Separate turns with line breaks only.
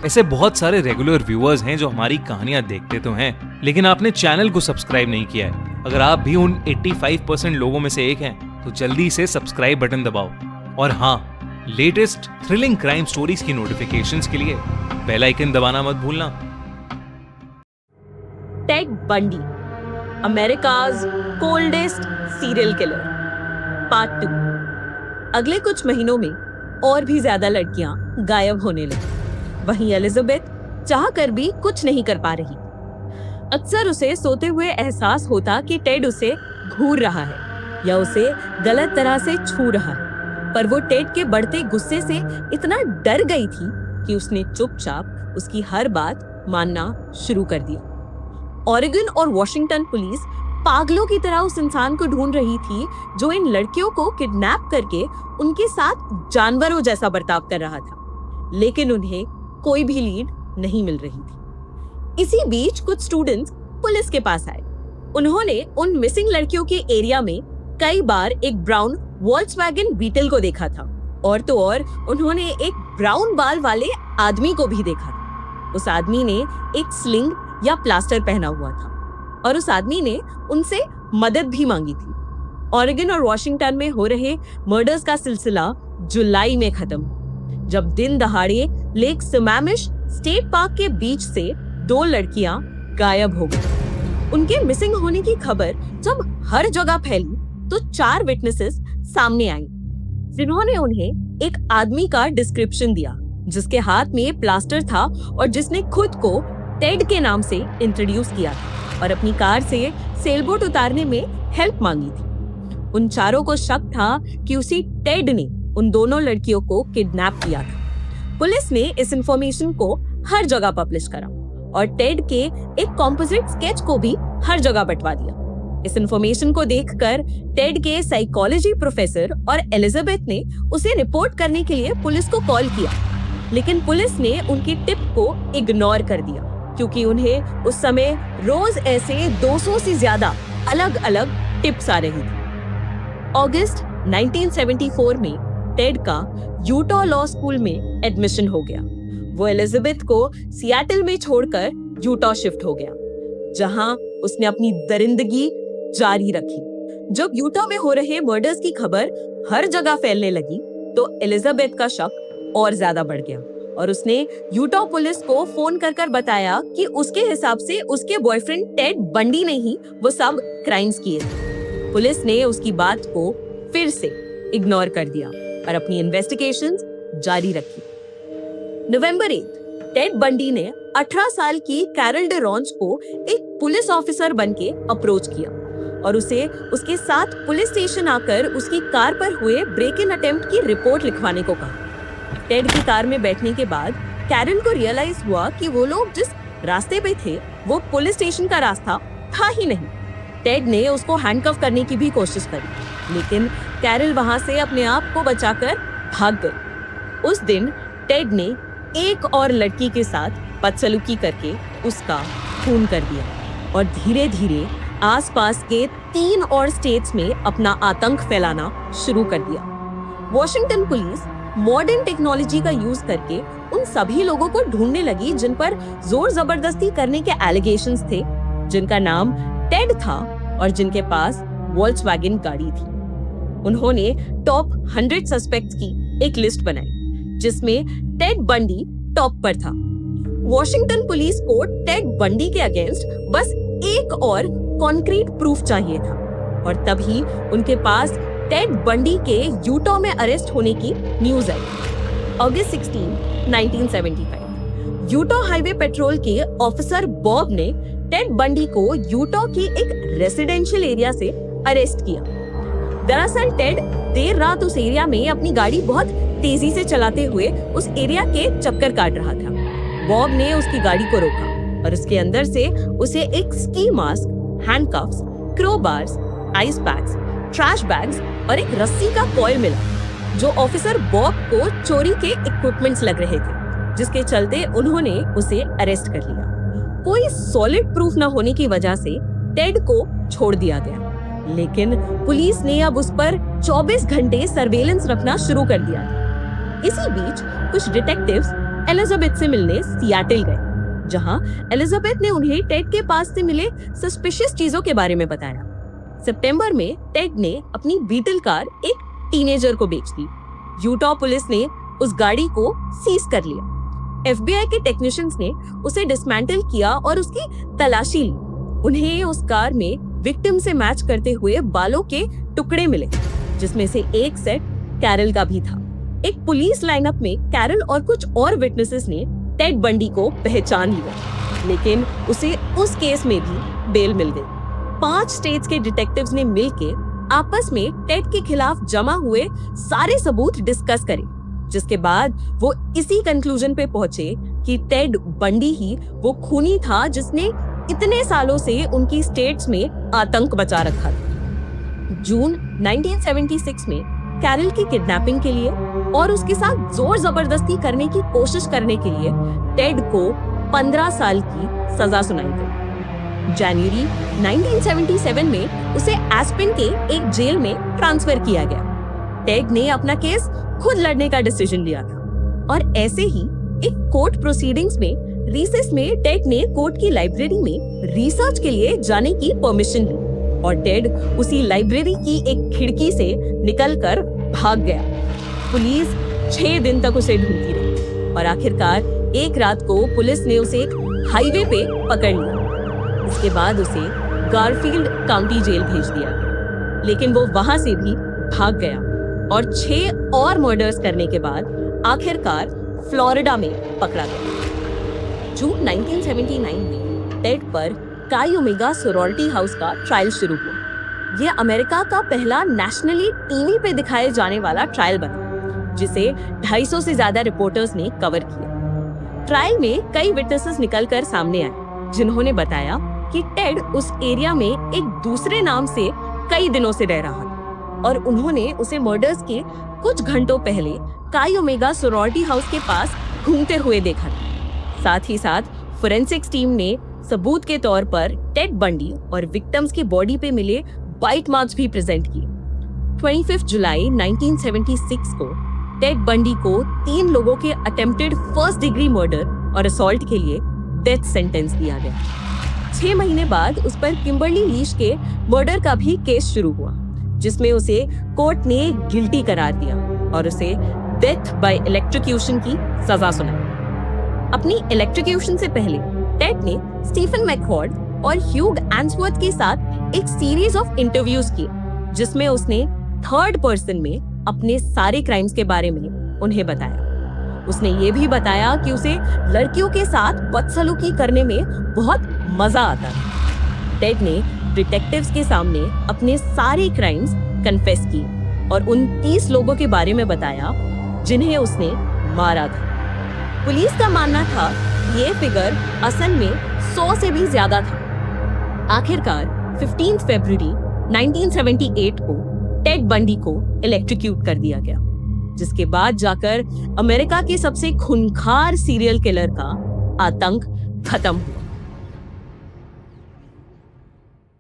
ऐसे बहुत सारे रेगुलर व्यूअर्स हैं जो हमारी कहानियां देखते तो हैं, लेकिन आपने चैनल को सब्सक्राइब नहीं किया है। अगर आप भी उन 85% लोगों में से एक हैं, तो जल्दी से सब्सक्राइब बटन दबाओ। और हाँ, लेटेस्ट थ्रिलिंग क्राइम स्टोरीज की नोटिफिकेशंस के लिए बेल आइकन दबाना मत भूलना।
Ted Bundy, America's coldest serial killer, part 2। अगले कुछ महीनों में और भी ज्यादा लड़कियां गायब होने लगी। वहीं एलिजाबेथ चाहकर भी कुछ नहीं कर पा रही। अक्सर उसे सोते हुए एहसास होता कि टेड उसे घूर रहा है या उसे गलत तरह से छू रहा है, पर वो टेड के बढ़ते गुस्से से इतना डर गई थी कि उसने चुपचाप उसकी हर बात मानना शुरू कर दिया। ओरेगन और वॉशिंगटन पुलिस पागलों की तरह उस इंसान को ढूंढ रही थी जो इन लड़कियों को किडनैप करके उनके साथ जानवरों जैसा बर्ताव कर रहा था, लेकिन उन्हें कोई भी लीड नहीं मिल रही थी। इसी बीच कुछ स्टूडेंट्स पुलिस के पास आए। उन्होंने उन मिसिंग लड़कियों के एरिया में कई बार एक ब्राउन वॉल्क्सवैगन बीटल को देखा था, और तो और उन्होंने एक ब्राउन बाल वाले आदमी को भी देखा था। उस आदमी ने एक स्लिंग या प्लास्टर पहना हुआ था और उस आदमी ने उनसे मदद भी मांगी थी। ओरेगन और वॉशिंगटन में हो रहे मर्डर्स का सिलसिला जुलाई में खत्म, जब दिन दहाड़े लेक सैमामिश स्टेट पार्क के बीच से 2 लड़कियां गायब हो गई। उनके मिसिंग होने की खबर जब हर जगह फैली तो 4 विटनेसेस सामने आई, जिन्होंने उन्हें एक आदमी का डिस्क्रिप्शन दिया जिसके हाथ में प्लास्टर था और जिसने खुद को टेड के नाम से इंट्रोड्यूस किया था और अपनी कार से सेलबोट उतारने में हेल्प मांगी थी। उन चारों को शक था कि उसी टेड ने उन दोनों लड़कियों को किडनैप किया था। पुलिस ने इस इंफॉर्मेशन को हर जगह पब्लिश करा और टेड के एक कॉम्पोजिट स्केच को भी हर जगह बंटवा दिया। इस इंफॉर्मेशन को देखकर टेड के साइकोलॉजी प्रोफेसर और एलिजाबेथ ने उसे रिपोर्ट करने के लिए पुलिस को कॉल किया, लेकिन पुलिस ने उनकी टिप को इग्नोर कर दिया क्योंकि उन्हें उस समय रोज ऐसे 200 से ज्यादा अलग अलग टिप्स आ रही थी। अगस्त 1974 में टेड का यूटा लॉ स्कूल में एडमिशन हो गया। वो एलिजाबेथ को सिएटल में छोड़कर यूटा शिफ्ट हो गया, जहां उसने अपनी दरिंदगी जारी रखी। जब यूटा में हो रहे मर्डर्स की खबर हर जगह फैलने लगी तो एलिजाबेथ का शक और ज्यादा बढ़ गया और उसने यूटा पुलिस को फोन कर बताया कि उसके हिसाब से उसके बॉयफ्रेंड टेड बंडी ने ही वो सब क्राइम्स किए थे। पुलिस ने उसकी बात को फिर से इग्नोर कर दिया और अपनी इन्वेस्टिगेशंस जारी रखी। नवंबर 8 टेड बंडी ने 18 साल की कैरल डे रॉन्च को एक पुलिस ऑफिसर बनके अप्रोच किया और उसे उसके साथ पुलिस स्टेशन आकर उसकी कार पर हुए ब्रेक इन अटेम्प्ट की रिपोर्ट लिखवाने को कहा। टेड की कार में बैठने के बाद कैरल को रियलाइज हुआ कि वो लोग जिस रास्ते पे थे वो पुलिस स्टेशन का रास्ता था ही नहीं। टेड ने उसको हैंडकफ करने की भी कोशिश करी, लेकिन कैरल वहां से अपने आप को बचाकर भाग गई। उस दिन टेड ने एक और लड़की के साथ बदसलूकी करके उसका खून कर दिया और धीरे धीरे आसपास के 3 और स्टेट्स में अपना आतंक फैलाना शुरू कर दिया। वॉशिंगटन पुलिस मॉडर्न टेक्नोलॉजी का यूज करके उन सभी लोगों को ढूंढने लगी जिन पर जोर जबरदस्ती करने के एलिगेशंस थे, जिनका नाम टेड था और जिनके पास वॉल्क्सवैगन गाड़ी थी। उन्होंने टॉप 100 सस्पेक्ट्स की एक लिस्ट बनाई जिसमें टेड बंडी टॉप पर था। वॉशिंगटन पुलिस को टेड बंडी के अगेंस्ट बस एक और कॉन्क्रीट प्रूफ चाहिए था और तभी उनके पास टेड बंडी के यूटा में अरेस्ट होने की न्यूज आई। अगस्त 16, 1975 यूटा हाईवे पेट्रोल के ऑफिसर बॉब ने टेड बंडी को यूटा के एक रेसिडेंशियल एरिया से अरेस्ट किया। दरअसल टेड देर रात उस एरिया में अपनी गाड़ी बहुत तेजी से चलाते हुए उस एरिया के चक्कर काट रहा था। बॉब ने उसकी गाड़ी को रोका और उसके अंदर से उसे एक ski mask, handcuffs, crowbars, ice packs, trash bags और एक रस्सी का कॉइल मिला, जो ऑफिसर बॉब को चोरी के इक्विपमेंट्स लग रहे थे, जिसके चलते उन्होंने उसे अरेस्ट कर लिया। कोई सॉलिड प्रूफ न होने की वजह से टेड को छोड़ दिया गया, लेकिन पुलिस ने अब उस पर 24 घंटे सर्वेलेंस रखना शुरू कर दिया था। इसी बीच कुछ डिटेक्टिव्स एलिजाबेथ से मिलने सियाटल गए, जहां एलिजाबेथ ने उन्हें टेड के पास से मिले सस्पिशियस चीजों के बारे में बताया। सितंबर में टेड ने अपनी बीटल कार एक टीनेजर को बेच दी। यूटा पुलिस ने उस गाड़ी को सीज कर लिया। FBI के टेक्नीशियंस ने उसे डिसमेंटल किया और उसकी तलाशी ली। उन्हें उस कार में विक्टिम से मैच करते हुए बालों के टुकड़े मिले, जिसमें से एक सेट कैरल का भी था। एक पुलिस लाइनअप में कैरल और कुछ और विटनेसेस ने टेड बंडी को पहचान लिया, लेकिन उसे उस केस में भी बेल मिल गई। 5 स्टेट्स के डिटेक्टिव्स ने मिलके आपस में टेड के खिलाफ जमा हुए सारे सबूत डिस्कस करे, जिसके बाद वो इसी कंक्लूजन पे पहुंचे कि टेड बंडी ही वो खूनी था जिसने इतने सालों से उनकी स्टेट्स में आतंक बचा रखा था। जून 1976 में कैरल की किडनैपिंग के लिए और उसके साथ जोर जबरदस्ती करने की कोशिश करने के लिए टेड को 15 साल की सजा सुनाई गई। जनवरी 1977 में उसे एस्पेन के एक जेल में ट्रांसफर किया गया। टेड ने अपना केस खुद लड़ने का डिसीजन लिया था और ऐसे ही एक कोर्ट प्रोसीडिंग्स में रिसेस में टेड ने कोर्ट की लाइब्रेरी में रिसर्च के लिए जाने की परमिशन ली और टेड उसी लाइब्रेरी की एक खिड़की से निकलकर भाग गया। पुलिस 6 दिन तक उसे ढूंढती रही और आखिरकार एक रात को पुलिस ने उसे एक हाईवे पे पकड़ लिया। इसके बाद उसे गारफील्ड काउंटी जेल भेज दिया गया, लेकिन वो वहां से भी भाग गया और 6 और मर्डर्स करने के बाद आखिरकार फ्लोरिडा में पकड़ा गया। जून 1979 में टेड पर काई ओमेगा सोरोरिटी हाउस का ट्रायल शुरू हुआ। यह अमेरिका का पहला नेशनली टीवी पे दिखाए जाने वाला ट्रायल बना, जिसे 250 से ज्यादा रिपोर्टर्स ने कवर किया। ट्रायल में कई विटनेसेस निकलकर सामने आए, जिन्होंने बताया कि टेड उस एरिया में एक दूसरे नाम से कई दिनों से रह रहा था और उन्होंने उसे मर्डर्स के कुछ घंटों पहले काई ओमेगा सोरोरिटी हाउस के पास घूमते हुए देखा था। साथ ही साथ फोरेंसिक्स टीम ने सबूत के तौर पर टेड बंडी और विक्टिम्स के बॉडी पे मिले बाइट मार्क्स भी प्रेजेंट किए। 25 जुलाई 1976 को टेड बंडी को 3 लोगों के अटेम्प्टेड फर्स्ट डिग्री मर्डर और असॉल्ट के लिए डेथ सेंटेंस दिया गया। 6 महीने बाद उस पर किम्बरली लीश के मर्डर का भी केस शुरू हुआ, जिसमें उसे कोर्ट ने गिल्टी करार दिया और उसे डेथ बाय इलेक्ट्रोक्यूशन की सजा सुनाई। अपनी इलेक्ट्रोक्यूशन से पहले टेड ने स्टीफन मैकफोर्ड और ह्यूग एंसवर्थ के साथ एक सीरीज ऑफ इंटरव्यूज किए, जिसमें उसने 3rd पर्सन में अपने सारे क्राइम्स के बारे में उन्हें बताया। उसने ये भी बताया कि उसे लड़कियों के साथ बदसलूकी करने में बहुत मजा आता था। टेड ने डिटेक्टिव्स के सामने अपने सारे क्राइम्स कन्फेस किए और उन 30 लोगों के बारे में बताया जिन्हें उसने मारा था। पुलिस का मानना था ये फिगर असल में 100 से भी ज्यादा था। आखिरकार 15 फरवरी 1978 को टेड बंडी को इलेक्ट्रोक्यूट कर दिया गया, जिसके बाद जाकर अमेरिका के सबसे खूंखार सीरियल किलर का आतंक खत्म हुआ।